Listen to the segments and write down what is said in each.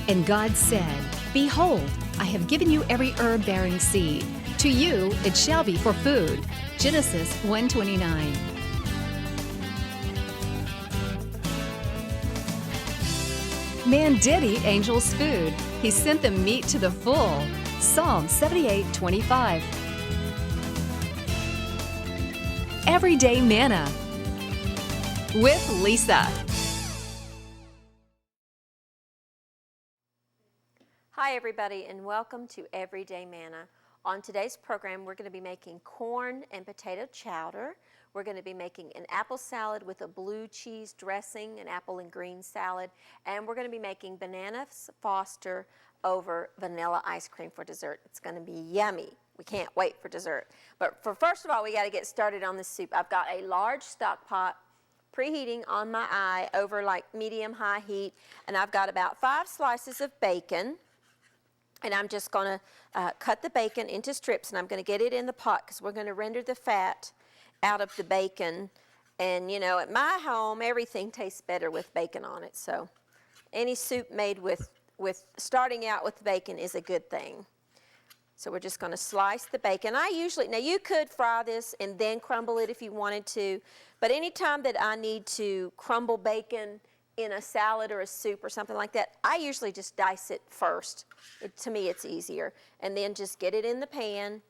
And God said, Behold, I have given you every herb-bearing seed. To you it shall be for food. Genesis 1:29. Man did eat angels' food. He sent them meat to the full. Psalm 78:25. Everyday Manna with Lisa. Hi everybody, and welcome to Everyday Manna. On today's program we're going to be making corn and potato chowder. We're going to be making an apple salad with a blue cheese dressing, an apple and green salad, and we're going to be making bananas Foster over vanilla ice cream for dessert. It's going to be yummy. We can't wait for dessert. But first of all, we got to get started on the soup. I've got a large stock pot preheating on my eye over like medium-high heat, and I've got about 5 slices of bacon. And I'm just going to cut the bacon into strips, and I'm going to get it in the pot because we're going to render the fat out of the bacon. And, you know, at my home, everything tastes better with bacon on it. So any soup made with starting out with bacon is a good thing. So we're just going to slice the bacon. Now you could fry this and then crumble it if you wanted to, but anytime that I need to crumble bacon in a salad or a soup or something like that, I usually just dice it first. To me, it's easier. And then just get it in the pan.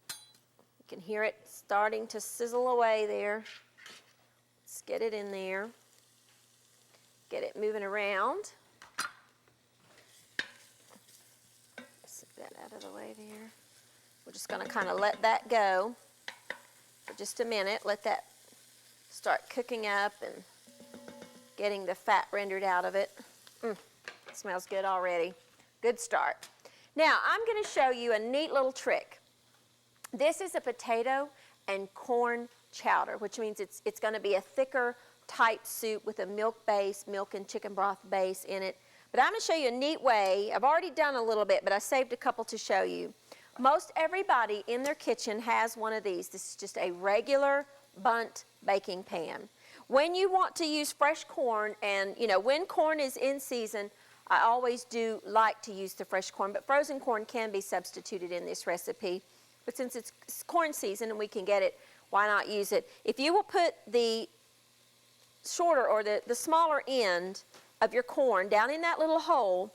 You can hear it starting to sizzle away there. Let's get it in there. Get it moving around. Set that out of the way there. We're just going to kind of let that go for just a minute. Let that start cooking up and getting the fat rendered out of it. It smells good already. Good start. Now I'm going to show you a neat little trick. This is a potato and corn chowder, which means it's going to be a thicker type soup with a milk base, milk and chicken broth base in it. But I'm going to show you a neat way. I've already done a little bit, but I saved a couple to show you. Most everybody in their kitchen has one of these. This is just a regular bundt baking pan. When you want to use fresh corn, and you know, when corn is in season, I always do like to use the fresh corn, but frozen corn can be substituted in this recipe. But since it's corn season and we can get it, why not use it? If you will put the shorter or the smaller end of your corn down in that little hole,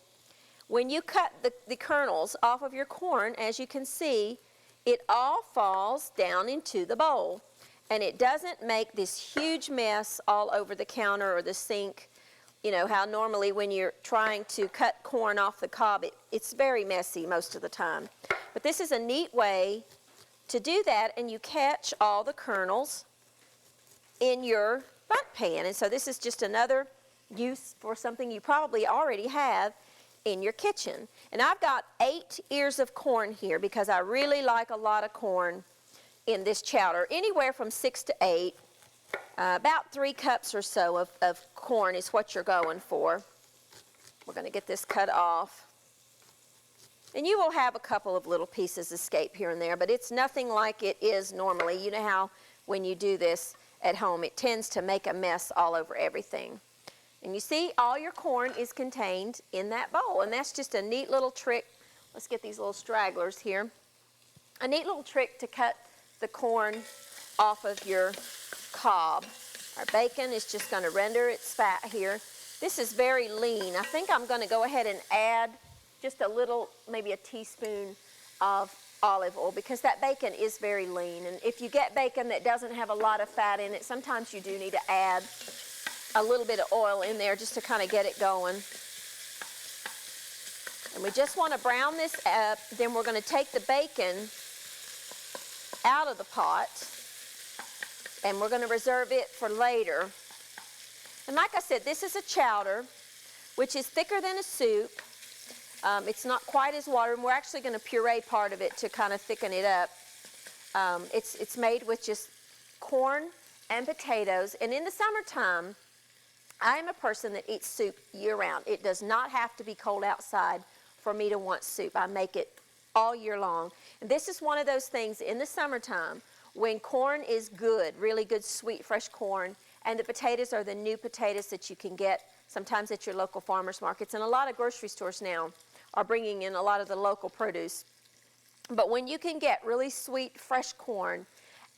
when you cut the kernels off of your corn, as you can see, it all falls down into the bowl. And it doesn't make this huge mess all over the counter or the sink. You know how normally when you're trying to cut corn off the cob, it's very messy most of the time. But this is a neat way to do that, and you catch all the kernels in your bundt pan. And so this is just another use for something you probably already have in your kitchen. And I've got 8 ears of corn here because I really like a lot of corn in this chowder, anywhere from 6 to 8. About 3 cups or so of corn is what you're going for. We're going to get this cut off. And you will have a couple of little pieces escape here and there, but it's nothing like it is normally. You know how when you do this at home, it tends to make a mess all over everything. And you see, all your corn is contained in that bowl, and that's just a neat little trick. Let's get these little stragglers here. A neat little trick to cut the corn off of your cob. Our bacon is just going to render its fat here. This is very lean. I think I'm going to go ahead and add just a little, maybe a teaspoon of olive oil, because that bacon is very lean. And if you get bacon that doesn't have a lot of fat in it, sometimes you do need to add a little bit of oil in there just to kind of get it going. And we just want to brown this up. Then we're going to take the bacon out of the pot, and we're going to reserve it for later. And like I said, this is a chowder, which is thicker than a soup. It's not quite as watery, and we're actually going to puree part of it to kind of thicken it up. It's made with just corn and potatoes, and in the summertime, I am a person that eats soup year-round. It does not have to be cold outside for me to want soup. I make it all year long. And this is one of those things in the summertime when corn is good, really good, sweet, fresh corn, And the potatoes are the new potatoes that you can get sometimes at your local farmers markets. And a lot of grocery stores now are bringing in a lot of the local produce. But when you can get really sweet, fresh corn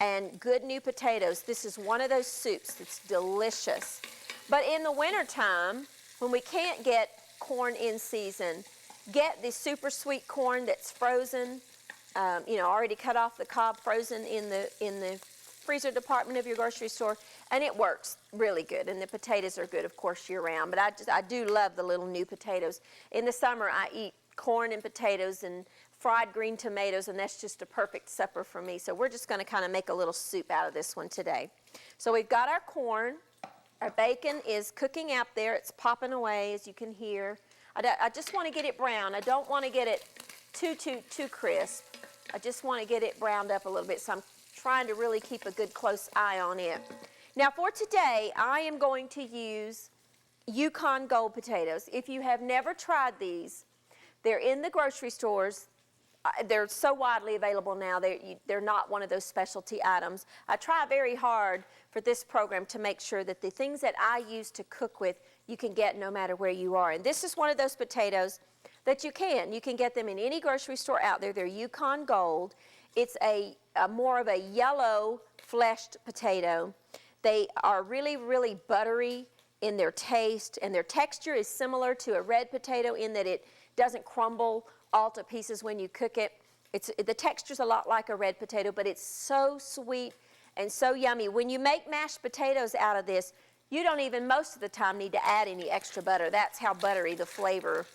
and good new potatoes, this is one of those soups that's delicious. But in the wintertime, when we can't get corn in season, get the super sweet corn that's frozen, already cut off the cob, frozen in the freezer department of your grocery store, and it works really good. And the potatoes are good, of course, year round. But I do love the little new potatoes. In the summer, I eat corn and potatoes and fried green tomatoes, and that's just a perfect supper for me. So we're just going to kind of make a little soup out of this one today. So we've got our corn. Our bacon is cooking out there. It's popping away, as you can hear. I just want to get it brown. I don't want to get it too crisp. I just want to get it browned up a little bit, so I'm trying to really keep a good close eye on it. Now for today, I am going to use Yukon Gold potatoes. If you have never tried these, they're in the grocery stores. They're so widely available now, they're not one of those specialty items. I try very hard for this program to make sure that the things that I use to cook with, you can get no matter where you are. And this is one of those potatoes that you can get them in any grocery store out there. They're Yukon Gold. It's a more of a yellow fleshed potato. They are really, really buttery in their taste, and their texture is similar to a red potato in that it doesn't crumble all to pieces when you cook it. The texture's a lot like a red potato, but it's so sweet and so yummy. When you make mashed potatoes out of this, you don't even most of the time need to add any extra butter. That's how buttery the flavor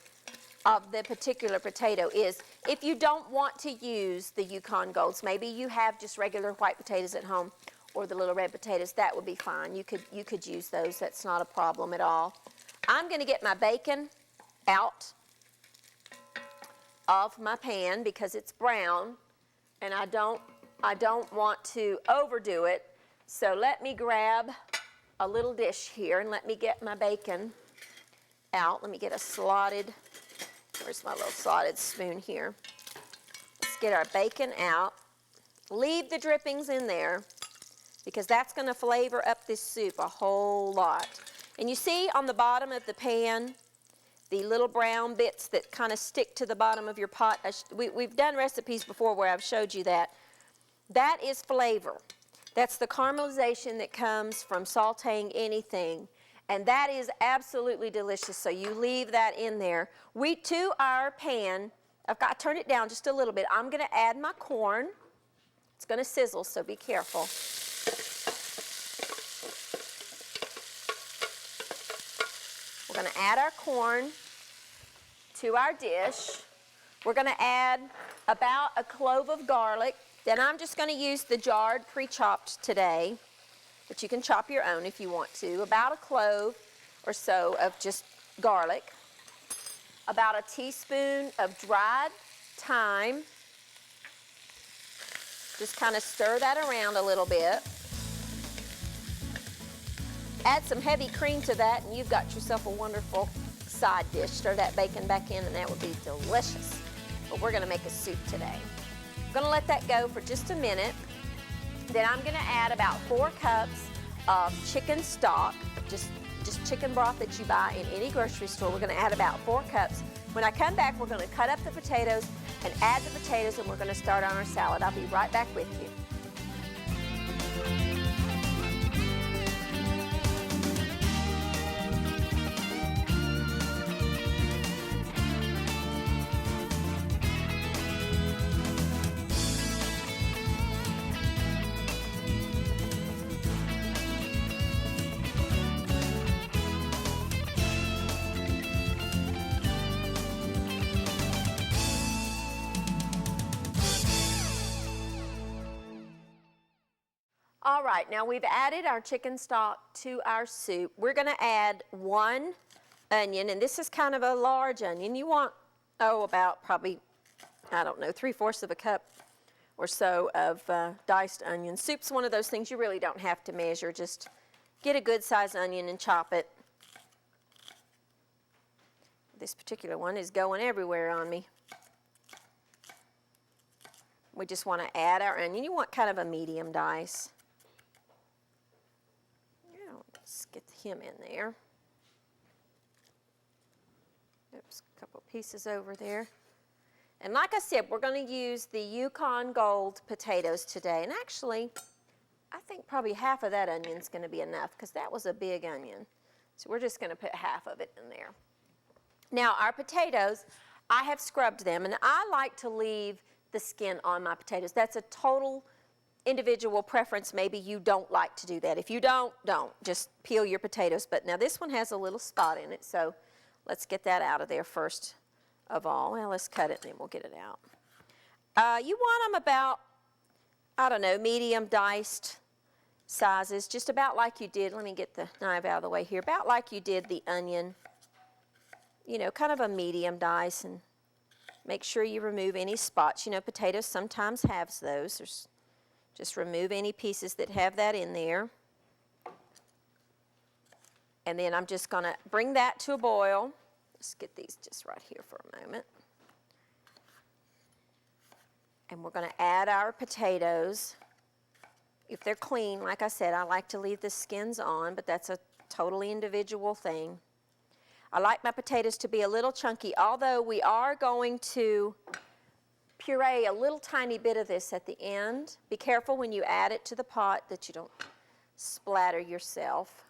of the particular potato is. If you don't want to use the Yukon Golds, maybe you have just regular white potatoes at home or the little red potatoes, that would be fine. You could use those. That's not a problem at all. I'm going to get my bacon out of my pan because it's brown, and I don't want to overdo it. So let me grab a little dish here and let me get my bacon out. Let me get a slotted, where's my little slotted spoon here? Let's get our bacon out. Leave the drippings in there because that's going to flavor up this soup a whole lot. And you see on the bottom of the pan, the little brown bits that kind of stick to the bottom of your pot. We've done recipes before where I've showed you that. That is flavor. That's the caramelization that comes from sauteing anything. And that is absolutely delicious, so you leave that in there. To our pan, I've got to turn it down just a little bit. I'm going to add my corn. It's going to sizzle, so be careful. We're going to add our corn to our dish. We're going to add about a clove of garlic. Then I'm just going to use the jarred pre-chopped today, but you can chop your own if you want to. About a clove or so of just garlic. About a teaspoon of dried thyme. Just kind of stir that around a little bit. Add some heavy cream to that and you've got yourself a wonderful side dish. Stir that bacon back in and that would be delicious. But we're going to make a soup today. I'm going to let that go for just a minute. Then I'm going to add about 4 cups of chicken stock, just chicken broth that you buy in any grocery store. We're going to add about 4 cups. When I come back, we're going to cut up the potatoes and add the potatoes, and we're going to start on our salad. I'll be right back with you. All right, now we've added our chicken stock to our soup. We're going to add 1 onion, and this is kind of a large onion. You want, about probably, 3/4 of a cup or so of diced onion. Soup's one of those things you really don't have to measure. Just get a good sized onion and chop it. This particular one is going everywhere on me. We just want to add our onion. You want kind of a medium dice. Let's get him in there. Oops, a couple pieces over there. And like I said, we're going to use the Yukon Gold potatoes today. And actually, I think probably half of that onion's going to be enough because that was a big onion. So we're just going to put half of it in there. Now, our potatoes, I have scrubbed them, and I like to leave the skin on my potatoes. That's a total individual preference. Maybe you don't like to do that. If you don't. Just peel your potatoes. But now this one has a little spot in it, so let's get that out of there first of all. Well, let's cut it and then we'll get it out. You want them about, I don't know, medium diced sizes, just about like you did. Let me get the knife out of the way here. About like you did the onion. You know, kind of a medium dice, and make sure you remove any spots. You know, potatoes sometimes have those. Just remove any pieces that have that in there. And then I'm just going to bring that to a boil. Let's get these just right here for a moment. And we're going to add our potatoes. If they're clean, like I said, I like to leave the skins on, but that's a totally individual thing. I like my potatoes to be a little chunky, although we are going to puree a little tiny bit of this at the end. Be careful when you add it to the pot that you don't splatter yourself.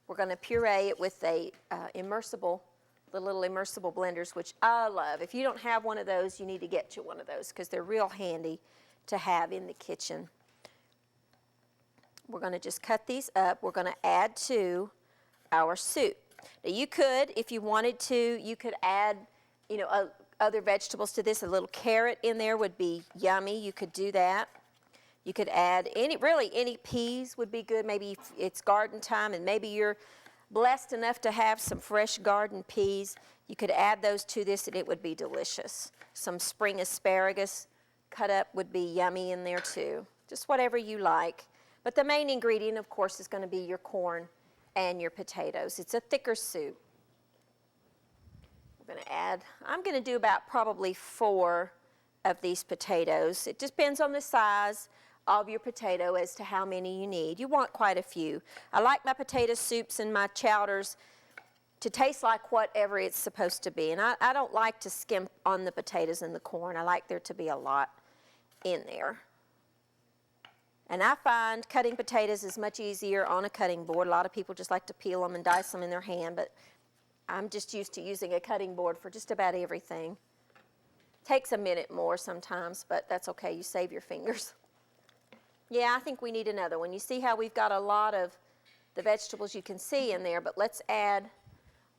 We're going to puree it with a the little immersible blenders, which I love. If you don't have one of those, you need to get you one of those because they're real handy to have in the kitchen. We're going to just cut these up. We're going to add to our soup. Now you could, if you wanted to, you could add, you know, other vegetables to this. A little carrot in there would be yummy. You could do that. You could add any peas would be good. Maybe it's garden time and maybe you're blessed enough to have some fresh garden peas. You could add those to this and it would be delicious. Some spring asparagus cut up would be yummy in there too. Just whatever you like. But the main ingredient, of course, is going to be your corn and your potatoes. It's a thicker soup. We're going to add, I'm going to do about probably 4 of these potatoes. It just depends on the size of your potato as to how many you need. You want quite a few. I like my potato soups and my chowders to taste like whatever it's supposed to be. And I don't like to skimp on the potatoes and the corn. I like there to be a lot in there. And I find cutting potatoes is much easier on a cutting board. A lot of people just like to peel them and dice them in their hand, but I'm just used to using a cutting board for just about everything. Takes a minute more sometimes, but that's okay. You save your fingers. Yeah, I think we need another one. You see how we've got a lot of the vegetables you can see in there, but let's add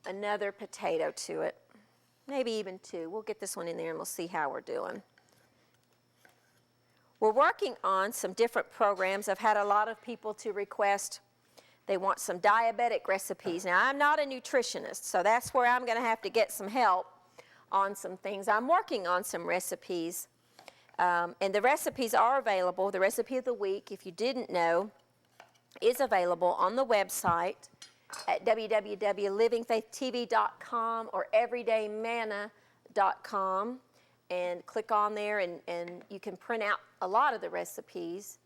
another potato to it. Maybe even 2. We'll get this one in there and we'll see how we're doing. We're working on some different programs. I've had a lot of people to request they want some diabetic recipes. Now, I'm not a nutritionist, so that's where I'm going to have to get some help on some things. I'm working on some recipes, and the recipes are available. The recipe of the week, if you didn't know, is available on the website at www.livingfaithtv.com or everydaymanna.com. And click on there and you can print out a lot of the recipes.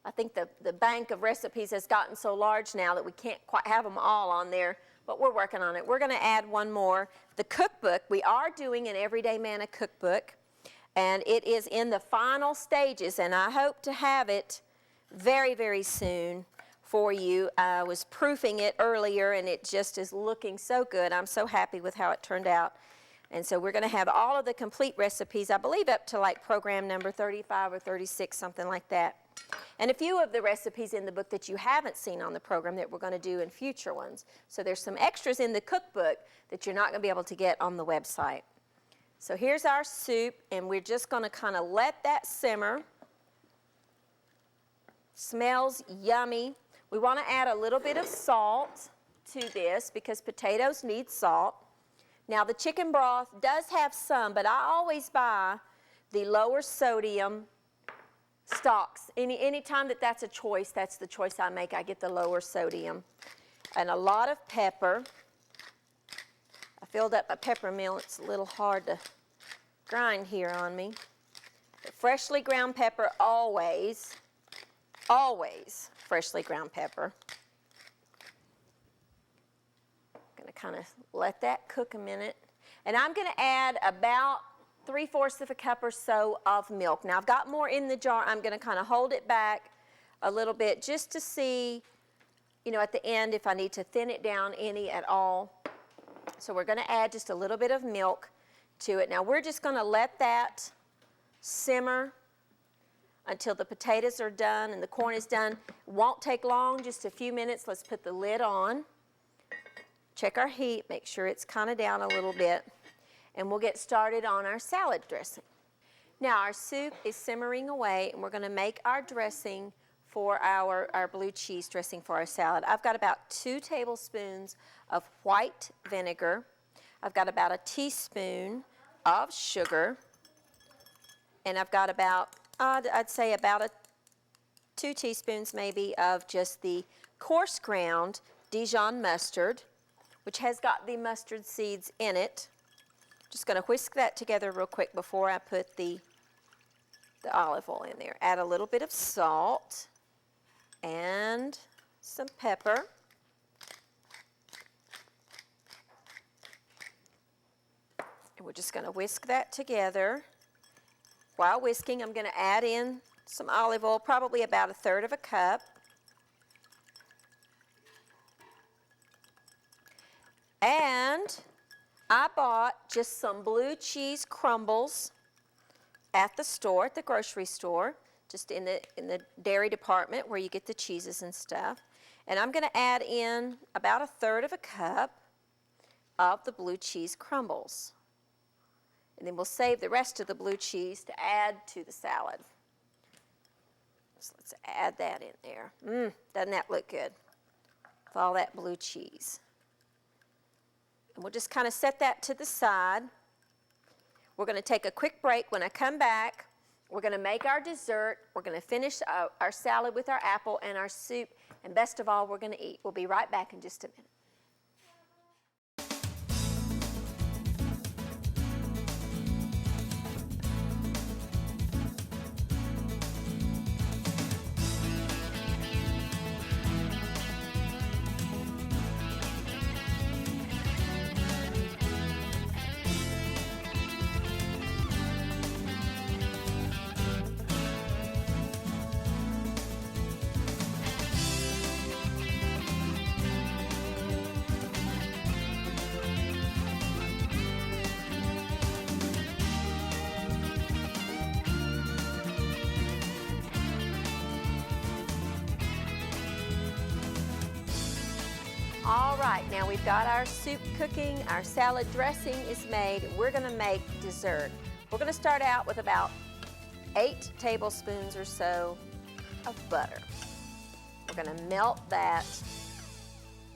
I think the bank of recipes has gotten so large now that we can't quite have them all on there, but we're working on it. We're going to add one more. The cookbook, we are doing an Everyday Manna cookbook, and it is in the final stages, and I hope to have it very, very soon for you. I was proofing it earlier, and it just is looking so good. I'm so happy with how it turned out. And so we're going to have all of the complete recipes, I believe up to like program number 35 or 36, something like that. And a few of the recipes in the book that you haven't seen on the program that we're going to do in future ones. So there's some extras in the cookbook that you're not going to be able to get on the website. So here's our soup, and we're just going to kind of let that simmer. Smells yummy. We want to add a little bit of salt to this because potatoes need salt. Now, the chicken broth does have some, but I always buy the lower sodium stocks. Anytime that's a choice, that's the choice I make. I get the lower sodium. And a lot of pepper. I filled up my pepper mill. It's a little hard to grind here on me. But freshly ground pepper always freshly ground pepper. I'm going to kind of let that cook a minute. And I'm going to add about 3/4 of a cup or so of milk. Now I've got more in the jar. I'm going to kind of hold it back a little bit just to see, you know, at the end if I need to thin it down any at all. So we're going to add just a little bit of milk to it. Now we're just going to let that simmer until the potatoes are done and the corn is done. Won't take long, just a few minutes. Let's put the lid on. Check our heat, make sure it's kind of down a little bit, and we'll get started on our salad dressing. Now our soup is simmering away, and we're going to make our dressing for our blue cheese dressing for our salad. I've got about 2 tablespoons of white vinegar. I've got about a teaspoon of sugar, and I've got about, I'd say about 2 teaspoons maybe of just the coarse ground Dijon mustard, which has got the mustard seeds in it. Just going to whisk that together real quick before I put the olive oil in there. Add a little bit of salt and some pepper. And we're just going to whisk that together. While whisking, I'm going to add in some olive oil, probably about 1/3 of a cup. And I bought just some blue cheese crumbles at the store, at the grocery store, just in the dairy department where you get the cheeses and stuff. And I'm going to add in about 1/3 of a cup of the blue cheese crumbles. And then we'll save the rest of the blue cheese to add to the salad. So let's add that in there. Doesn't that look good? With all that blue cheese. And we'll just kind of set that to the side. We're going to take a quick break. When I come back, we're going to make our dessert. We're going to finish our salad with our apple and our soup. And best of all, we're going to eat. We'll be right back in just a minute. All right, now we've got our soup cooking, our salad dressing is made. We're going to make dessert. We're going to start out with about 8 tablespoons or so of butter. We're going to melt that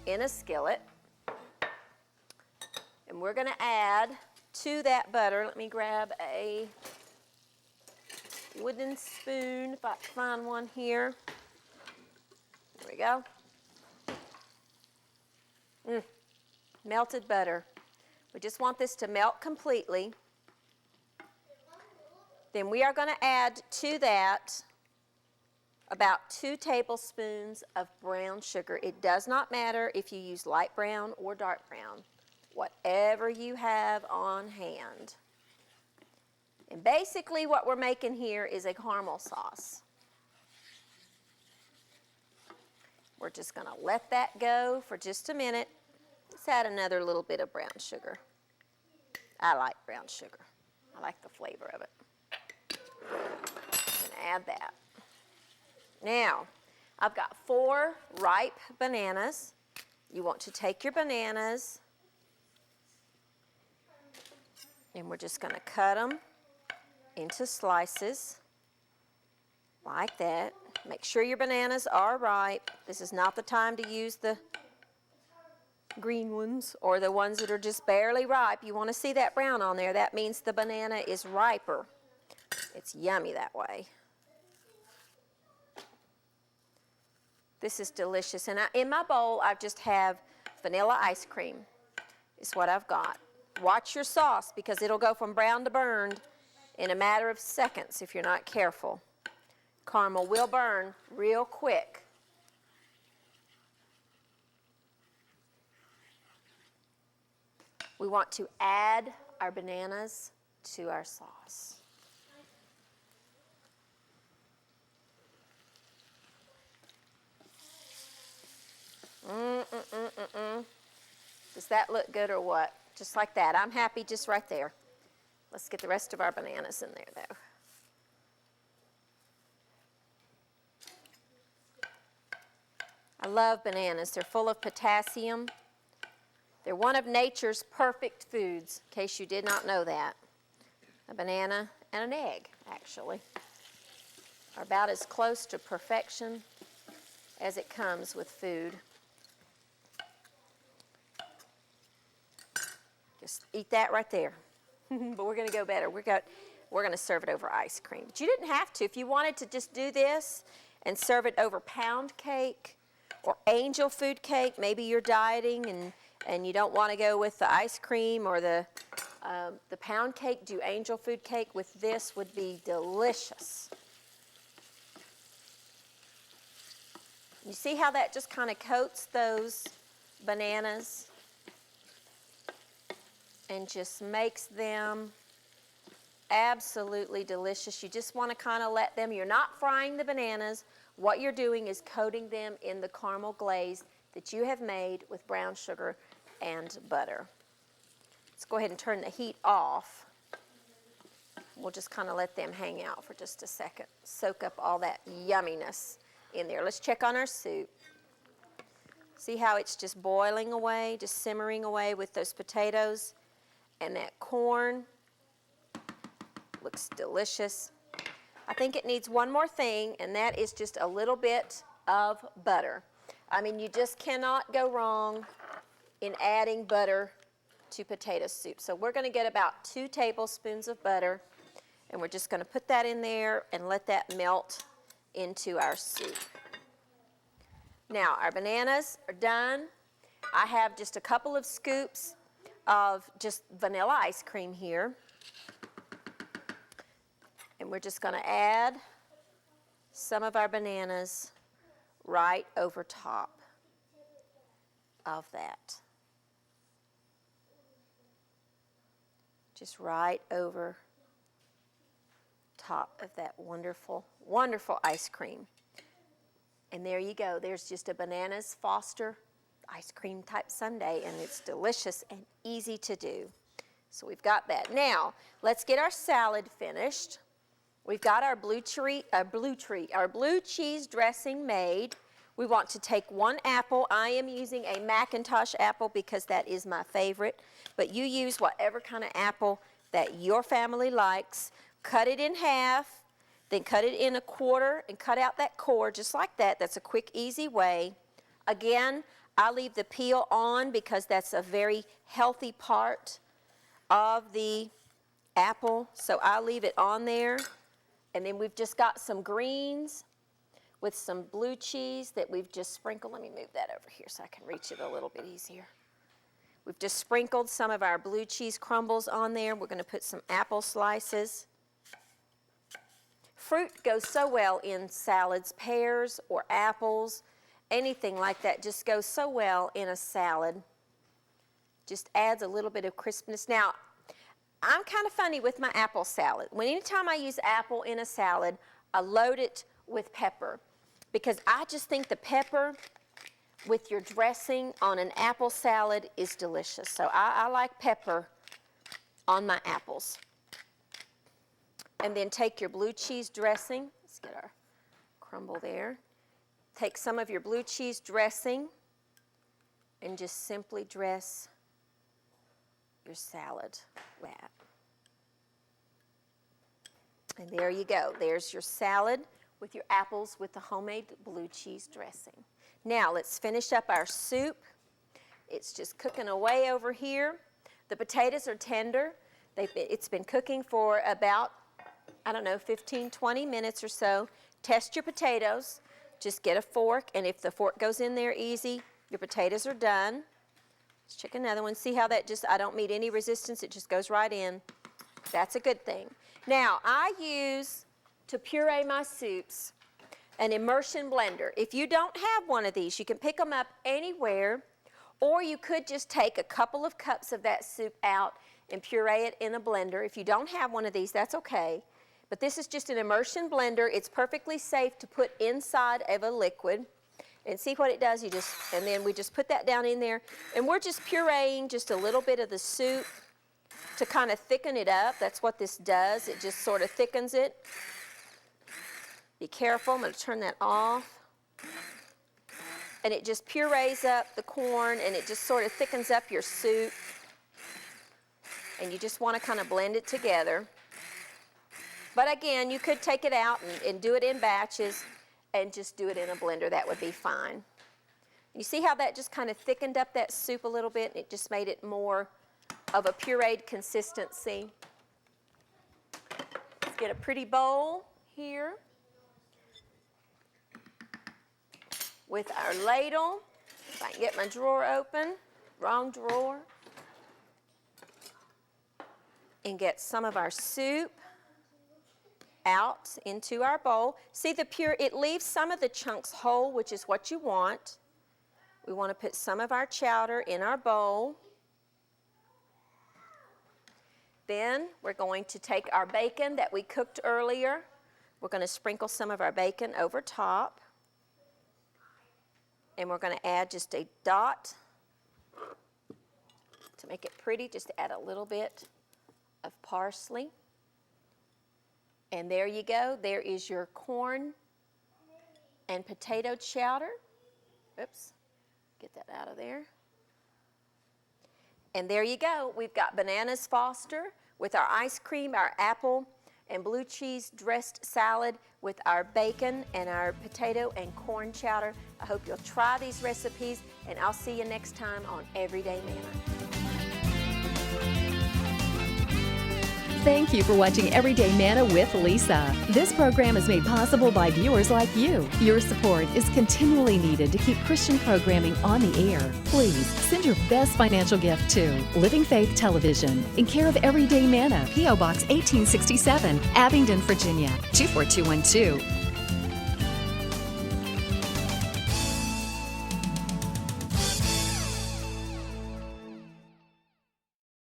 in a skillet. And we're going to add to that butter, let me grab a wooden spoon, if I can find one here. There we go. Melted butter. We just want this to melt completely. Then we are going to add to that about 2 tablespoons of brown sugar. It does not matter if you use light brown or dark brown, whatever you have on hand. And basically what we're making here is a caramel sauce. We're just going to let that go for just a minute. Let's add another little bit of brown sugar. I like brown sugar. I like the flavor of it. I'm going to add that. Now, I've got 4 ripe bananas. You want to take your bananas, and we're just going to cut them into slices like that. Make sure your bananas are ripe. This is not the time to use the green ones or the ones that are just barely ripe. You want to see that brown on there. That means the banana is riper. It's yummy that way. This is delicious. And in my bowl, I just have vanilla ice cream. Is what I've got. Watch your sauce because it'll go from brown to burned in a matter of seconds if you're not careful. Caramel will burn real quick We want to add our bananas to our sauce. Does that look good or what? Just like that. I'm happy just right there. Let's get the rest of our bananas in there, though. I love bananas. They're full of potassium. They're one of nature's perfect foods, in case you did not know that. A banana and an egg, actually, are about as close to perfection as it comes with food. Just eat that right there. But we're going to go better. We're going to serve it over ice cream. But you didn't have to. If you wanted to just do this and serve it over pound cake or angel food cake, maybe you're dieting and you don't want to go with the ice cream or the pound cake, do angel food cake with this would be delicious. You see how that just kind of coats those bananas and just makes them absolutely delicious. You just want to kind of let them, you're not frying the bananas. What you're doing is coating them in the caramel glaze that you have made with brown sugar and butter. Let's go ahead and turn the heat off. We'll just kind of let them hang out for just a second. Soak up all that yumminess in there. Let's check on our soup. See how it's just boiling away, just simmering away with those potatoes and that corn. Looks delicious. I think it needs one more thing, and that is just a little bit of butter. I mean, you just cannot go wrong in adding butter to potato soup. So we're going to get about 2 tablespoons of butter, and we're just going to put that in there and let that melt into our soup. Now, our bananas are done. I have just a couple of scoops of just vanilla ice cream here. And we're just going to add some of our bananas right over top of that. Just right over top of that wonderful, wonderful ice cream. And there you go. There's just a Bananas Foster ice cream type sundae, and it's delicious and easy to do. So we've got that. Now, let's get our salad finished. We've got our blue cheese dressing made. We want to take 1 apple. I am using a Macintosh apple because that is my favorite, but you use whatever kind of apple that your family likes. Cut it in half, then cut it in a quarter and cut out that core just like that. That's a quick, easy way. Again, I leave the peel on because that's a very healthy part of the apple, so I leave it on there. And then we've just got some greens with some blue cheese that we've just sprinkled. Let me move that over here so I can reach it a little bit easier. We've just sprinkled some of our blue cheese crumbles on there. We're going to put some apple slices. Fruit goes so well in salads. Pears or apples, anything like that just goes so well in a salad. Just adds a little bit of crispness. Now, I'm kind of funny with my apple salad. Anytime I use apple in a salad, I load it with pepper because I just think the pepper with your dressing on an apple salad is delicious. So I like pepper on my apples. And then take your blue cheese dressing. Let's get our crumble there. Take some of your blue cheese dressing and just simply dress your salad with that. And there you go. There's your salad with your apples with the homemade blue cheese dressing. Now let's finish up our soup. It's just cooking away over here. The potatoes are tender. It's been cooking for about, 15, 20 minutes or so. Test your potatoes. Just get a fork, and if the fork goes in there easy, your potatoes are done. Let's check another one. See how that I don't meet any resistance. It just goes right in. That's a good thing. Now, I use, to puree my soups, an immersion blender. If you don't have one of these, you can pick them up anywhere, Or you could just take a couple of cups of that soup out and puree it in a blender. If you don't have one of these, that's okay. But this is just an immersion blender. It's perfectly safe to put inside of a liquid. And see what it does, and then we just put that down in there. And we're just pureeing just a little bit of the soup to kind of thicken it up. That's what this does. It just sort of thickens it. Be careful, I'm going to turn that off. And it just purees up the corn, and it just sort of thickens up your soup. And you just want to kind of blend it together. But again, you could take it out and do it in batches and just do it in a blender. That would be fine. You see how that just kind of thickened up that soup a little bit? It just made it more of a pureed consistency. Let's get a pretty bowl here with our ladle. If I can get my drawer open, wrong drawer. And get some of our soup out into our bowl. See it leaves some of the chunks whole, which is what you want. We want to put some of our chowder in our bowl. Then we're going to take our bacon that we cooked earlier. We're going to sprinkle some of our bacon over top. And we're going to add just a dot to make it pretty, just to add a little bit of parsley. And there you go. There is your corn and potato chowder. Oops, get that out of there. And there you go. We've got bananas Foster with our ice cream, our apple and blue cheese dressed salad with our bacon and our potato and corn chowder. I hope you'll try these recipes, and I'll see you next time on Everyday Manna. Thank you for watching Everyday Manna with Lisa. This program is made possible by viewers like you. Your support is continually needed to keep Christian programming on the air. Please send your best financial gift to Living Faith Television in care of Everyday Manna, P.O. Box 1867, Abingdon, Virginia 24212.